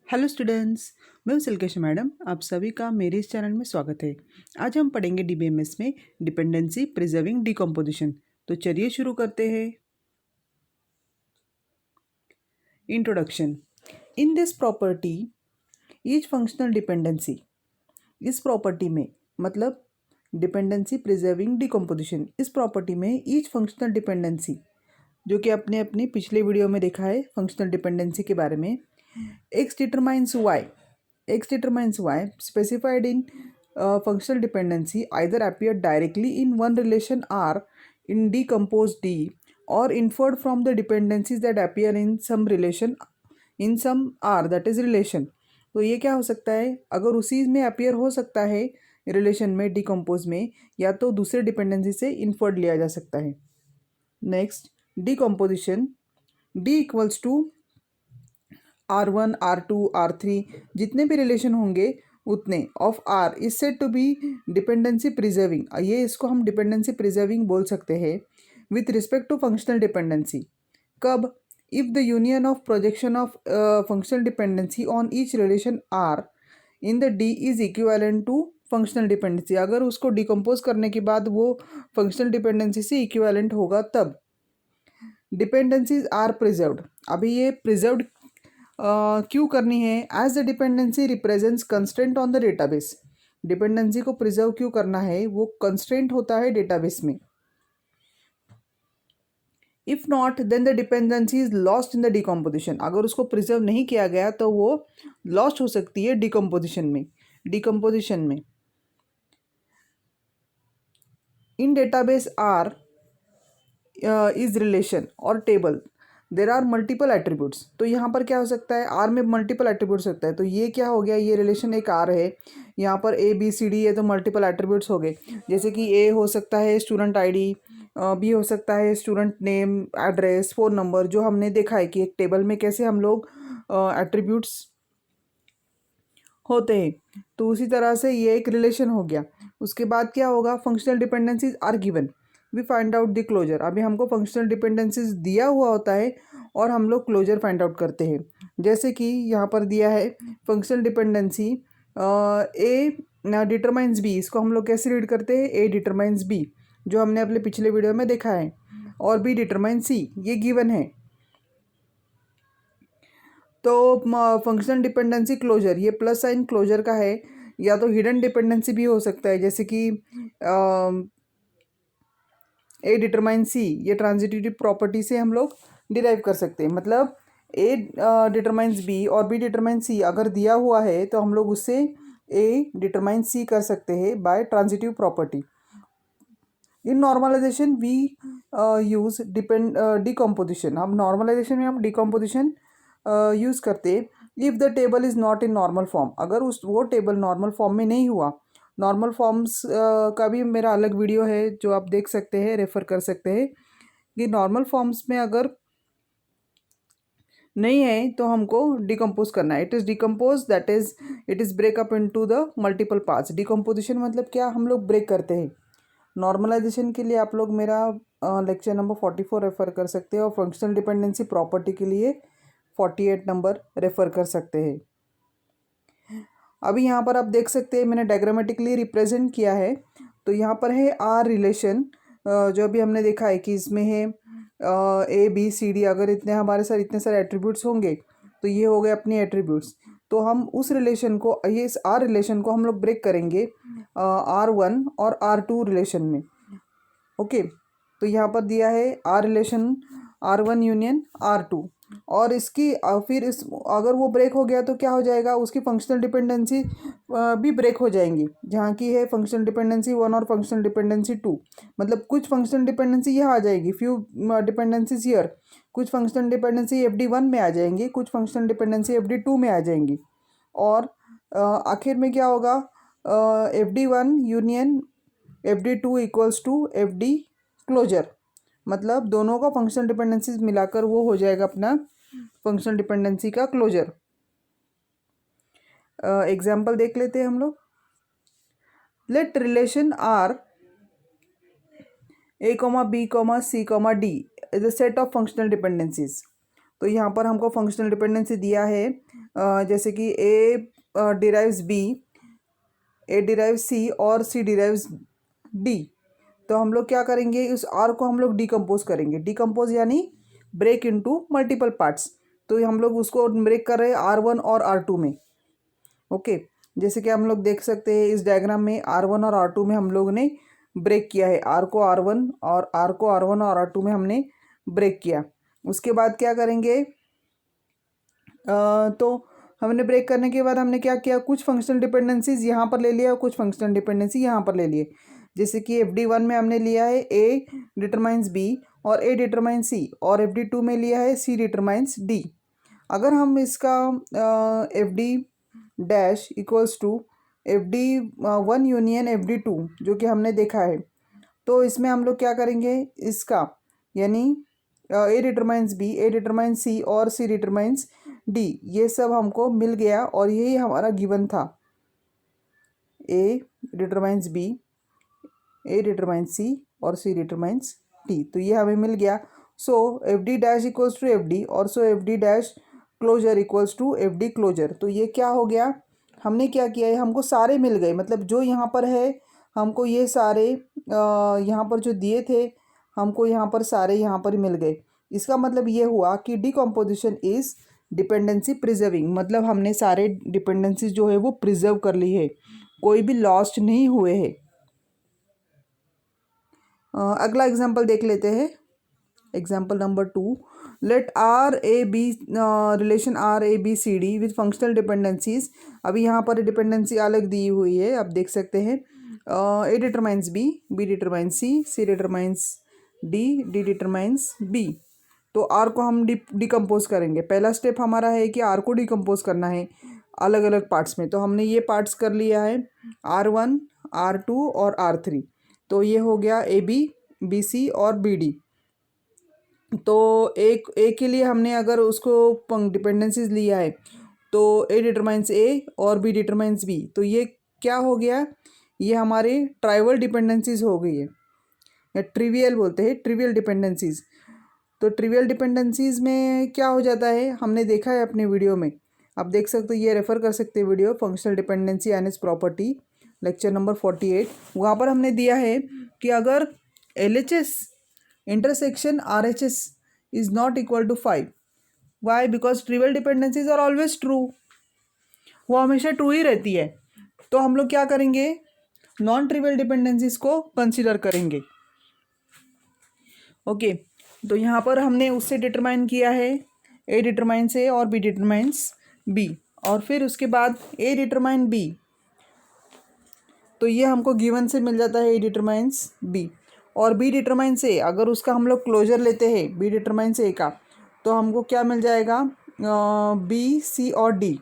Hello students. मैं हूं सिल्केश madam, आप सभी का मेरे इस चैनल में स्वागत है। आज हम पढ़ेंगे डीबीएमएस में डिपेंडेंसी प्रिजर्विंग डिकम्पोजिशन। तो चलिए शुरू करते हैं। Introduction. In this property each functional dependency, इस प्रॉपर्टी में मतलब डिपेंडेंसी प्रिजर्विंग डिकम्पोजिशन, इस प्रॉपर्टी में ईच फंक्शनल डिपेंडेंसी, जो कि अपने अपने पिछले वीडियो में देखा है फंक्शनल डिपेंडेंसी के बारे में, x determines y specified in functional dependency either appear directly in one relation R in decomposed D or inferred from the dependencies that appear in some relation in some R, that is relation। तो ये क्या हो सकता है, अगर उसी में appear हो सकता है रिलेशन में डिकम्पोज में, या तो दूसरे डिपेंडेंसी से इन्फर्ड लिया जा सकता है। Next, decomposition. D equals to R1 R2 R3 जितने भी रिलेशन होंगे उतने of R is said to be dependency preserving. ये इसको हम डिपेंडेंसी प्रिजर्विंग बोल सकते हैं with respect to functional dependency. कब? If the union of projection of functional dependency on each relation R in the D is equivalent to functional dependency. अगर उसको decompose करने के बाद वो फंक्शनल डिपेंडेंसी से इक्विवेलेंट होगा तब डिपेंडेंसीज आर प्रिजर्व्ड। अभी ये प्रिजर्व्ड क्यों करनी है? As the dependency represents constraint on the database. Dependency को प्रिजर्व क्यों करना है? वो कंस्ट्रेंट होता है डेटाबेस में। If not then the dependency is lost in the decomposition. अगर उसको प्रिजर्व नहीं किया गया तो वो लॉस्ट हो सकती है डिकम्पोजिशन में। In database R is relation और table there are multiple attributes. तो यहाँ पर क्या हो सकता है? आर में मल्टीपल एट्रीब्यूट्स सकता है। तो ये क्या हो गया? ये रिलेशन एक आर है, यहाँ पर ए बी सी डी है, तो मल्टीपल एट्रीब्यूट्स हो गए। जैसे कि ए हो सकता है स्टूडेंट आईडी, बी हो सकता है student name, address, phone number, जो हमने देखा है कि एक टेबल में कैसे हम लोग एट्रीब्यूट्स होते हैं। तो उसी तरह से ये एक रिलेशन हो गया। उसके बाद क्या होगा? Functional dependencies are given, we find out the closure. अभी हमको फंक्शनल डिपेंडेंसीज दिया हुआ होता है और हम लोग क्लोजर फाइंड आउट करते हैं। जैसे कि यहाँ पर दिया है फंक्शनल डिपेंडेंसी ए डिटरमाइंस बी। इसको हम लोग कैसे रीड करते हैं? ए डिटरमाइंस बी, जो हमने अपने पिछले वीडियो में देखा है, और बी डिटरमाइंस सी, ये गिवन है। तो फंक्शनल डिपेंडेंसी क्लोजर, ये प्लस साइन क्लोजर का है। या तो हिडन डिपेंडेंसी भी हो सकता है, जैसे कि ए डिटरमाइन सी, ये ट्रांजिटिव प्रॉपर्टी से हम लोग डिराइव कर सकते हैं। मतलब ए डिटरमाइंस बी और बी डिटरमाइन सी अगर दिया हुआ है तो हम लोग उससे ए डिटरमाइन सी कर सकते हैं by transitive property. In normalisation we use decomposition. हम नॉर्मलाइजेशन में हम डिकम्पोजिशन यूज़ करते हैं if the table is not in normal form. अगर वो टेबल नॉर्मल फॉर्म में नहीं हुआ। नॉर्मल फॉर्म्स का भी मेरा अलग वीडियो है जो आप देख सकते हैं, रेफ़र कर सकते हैं कि नॉर्मल फॉर्म्स में अगर नहीं है तो हमको डिकम्पोज करना है। It is decompose, that is it is breakup into the multiple parts. Decomposition मतलब क्या? हम लोग ब्रेक करते हैं। नॉर्मलाइजेशन के लिए आप लोग मेरा लेक्चर नंबर 44 रेफ़र कर सकते हैं, और फंक्शनल डिपेंडेंसी प्रॉपर्टी के लिए 48 नंबर रेफ़र कर सकते हैं। अभी यहाँ पर आप देख सकते हैं मैंने डायग्रामेटिकली रिप्रेजेंट किया है। तो यहाँ पर है आर रिलेशन, जो अभी हमने देखा है कि इसमें है ए बी सी डी। अगर हमारे साथ इतने सारे एट्रीब्यूट्स होंगे तो ये हो गए अपने एट्रीब्यूट्स। तो हम उस रिलेशन को, ये इस आर रिलेशन को हम लोग ब्रेक करेंगे R1 और R2 रिलेशन में। ओके, तो यहाँ पर दिया है are relation R1 union R2, और इसकी फिर इस अगर वो ब्रेक हो गया तो क्या हो जाएगा? उसकी फंक्शनल डिपेंडेंसी भी ब्रेक हो जाएंगी। जहाँ की है फंक्शनल डिपेंडेंसी 1 और फंक्शनल डिपेंडेंसी 2। मतलब कुछ फंक्शनल डिपेंडेंसी यहाँ आ जाएगी, फ्यू डिपेंडेंसीज हियर। कुछ फंक्शनल डिपेंडेंसी FD1 में आ जाएंगी, कुछ फंक्शनल डिपेंडेंसी FD2 में आ जाएंगी, और आखिर में क्या होगा? FD1 union FD2 equals to FD closure. मतलब दोनों का फंक्शनल डिपेंडेंसीज मिलाकर वो हो जाएगा अपना फंक्शनल डिपेंडेंसी का क्लोजर। एग्जाम्पल देख लेते हैं हम लोग। Let relation R A comma B comma C comma D is a set of functional dependencies. तो यहाँ पर हमको फंक्शनल डिपेंडेंसी दिया है जैसे कि ए डिराइव्स बी, ए डिराइव्स सी और सी डिराइव्स डी, तो हम लोग क्या करेंगे, उस आर को हम लोग डिकम्पोज करेंगे। डिकम्पोज यानी ब्रेक इनटू मल्टीपल पार्ट्स। तो हम लोग उसको ब्रेक कर रहे हैं R1 और R2 में। ओके, जैसे कि हम लोग देख सकते हैं इस डायग्राम में R1 और R2 में हम लोग ने ब्रेक किया है। R को R1 और R2 में हमने ब्रेक किया। उसके बाद क्या करेंगे, तो हमने ब्रेक करने के बाद हमने क्या किया, कुछ फंक्शनल डिपेंडेंसीज यहाँ पर ले लिया और कुछ फंक्शनल डिपेंडेंसी यहाँ पर ले लिए। जैसे कि FD1 में हमने लिया है A डिटरमाइंस B और A डिटरमाइंस C, और FD2 में लिया है C डिटरमाइंस D। अगर हम इसका FD dash equals to FD1 union FD2 जो कि हमने देखा है, तो इसमें हम लोग क्या करेंगे, इसका यानी A determines B, A determines C और C डिटरमाइंस D, ये सब हमको मिल गया और यही हमारा गिवन था। A determines B, A determines C और C डिटरमाइंस D, तो ये हमें मिल गया। So FD dash equals to FD और so FD dash closure equals to FD closure. तो ये क्या हो गया, हमने क्या किया है, हमको सारे मिल गए, मतलब जो यहाँ पर है हमको ये सारे यहाँ पर जो दिए थे हमको यहाँ पर सारे यहाँ पर मिल गए। इसका मतलब ये हुआ कि डिकम्पोजिशन इज़ डिपेंडेंसी प्रिजर्विंग, मतलब हमने सारे डिपेंडेंसी जो है वो प्रिजर्व कर ली है, कोई भी लॉस्ट नहीं हुए हैं। अगला एग्जाम्पल देख लेते हैं, example number 2। Let R A B relation RABCD with functional dependencies. अभी यहाँ पर डिपेंडेंसी अलग दी हुई है, आप देख सकते हैं। A determines B, B determines C, C determines D, D determines B। तो R को हम डिकम्पोज करेंगे। पहला स्टेप हमारा है कि R को डिकम्पोज करना है अलग अलग पार्ट्स में, तो हमने ये पार्ट्स कर लिया है R1, R2 और R3। तो ये हो गया AB, BC और BD। तो एक के लिए हमने अगर उसको डिपेंडेंसीज लिया है तो A डिटरमाइंस A और B डिटरमाइंस B, तो ये क्या हो गया, ये हमारे ट्राइवल डिपेंडेंसीज हो गई है, या ट्रिवियल बोलते हैं, ट्रिवियल डिपेंडेंसीज। तो ट्रिवियल डिपेंडेंसीज में क्या हो जाता है, हमने देखा है अपने वीडियो में, आप देख सकते हो, ये रेफ़र कर सकते हैं video, functional dependency and it's property, lecture number 48। वहाँ पर हमने दिया है कि अगर LHS intersection RHS is not equal to 5, why? Because trivial dependencies are always true, वो हमेशा ट्रू ही रहती है। तो हम लोग क्या करेंगे, नॉन ट्रिवियल डिपेंडेंसीज को कंसिडर करेंगे। ओके, तो यहाँ पर हमने उससे डिटरमाइन किया है A डिटरमाइंस A और B डिटरमाइंस B, और फिर उसके बाद A डिटरमाइन B, तो ये हमको गिवन से मिल जाता है A डिटरमाइंस B, और B डिटरमाइंस A, अगर उसका हम लोग क्लोजर लेते हैं B डिटरमाइंस A का, तो हमको क्या मिल जाएगा, B, C और D,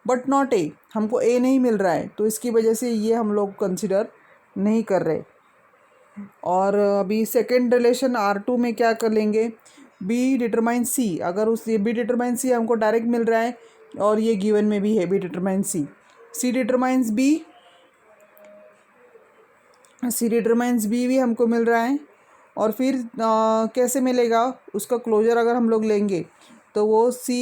बट नॉट A, हमको A नहीं मिल रहा है, तो इसकी वजह से ये हम लोग कंसिडर नहीं कर रहे। और अभी सेकेंड रिलेशन R2 में क्या कर लेंगे, B डिटरमाइंस C, अगर उस B डिटरमाइंस C हमको डायरेक्ट मिल रहा है और ये गिवन में भी है B determines C, C determines B, C determines B भी हमको मिल रहा है, और फिर कैसे मिलेगा, उसका क्लोजर अगर हम लोग लेंगे तो वो C,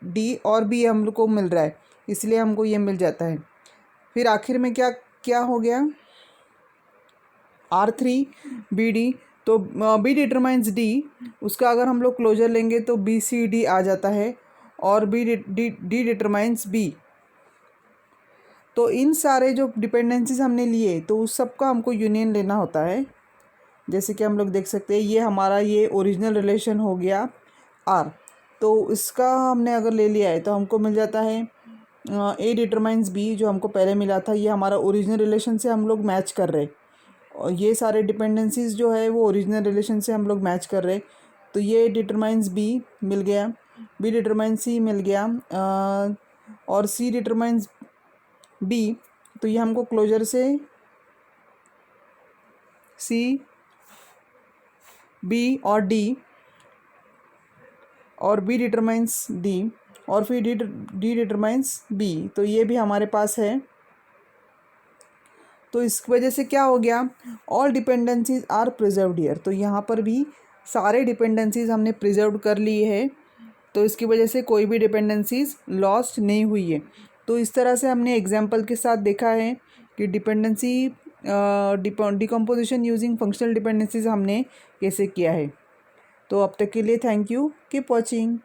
D और B हम लोग को मिल रहा है, इसलिए हमको ये मिल जाता है। फिर आखिर में क्या क्या हो गया, R3BD, तो B डिटरमाइंस D, उसका अगर हम लोग क्लोजर लेंगे तो BCD आ जाता है, और D डिटरमाइंस B। तो इन सारे जो डिपेंडेंसीज हमने लिए तो उस सब का हमको यूनियन लेना होता है। जैसे कि हम लोग देख सकते हैं, ये हमारा ये ओरिजिनल रिलेशन हो गया R, तो इसका हमने अगर ले लिया है तो हमको मिल जाता है A डिटरमाइंस B, जो हमको पहले मिला था, ये हमारा ओरिजिनल रिलेशन से हम लोग मैच कर रहे, और ये सारे डिपेंडेंसीज जो है वो ओरिजिनल रिलेशन से हम लोग मैच कर रहे। तो ये डिटरमाइंस B मिल गया, B डिटरमाइंस C मिल गया, और C डिटरमाइंस B, तो ये हमको क्लोजर से C, B और D, और B डिटरमाइंस D, और फिर D डिटरमाइंस B, तो ये भी हमारे पास है। तो इस वजह से क्या हो गया, all dependencies are preserved here, तो यहाँ पर भी सारे डिपेंडेंसीज हमने प्रिजर्व कर लिए है। तो इसकी वजह से कोई भी डिपेंडेंसीज लॉस्ट नहीं हुई है। तो इस तरह से हमने एग्जाम्पल के साथ देखा है कि dependency decomposition using functional dependencies हमने कैसे किया है। तो अब तक के लिए थैंक यू, कीप वॉचिंग।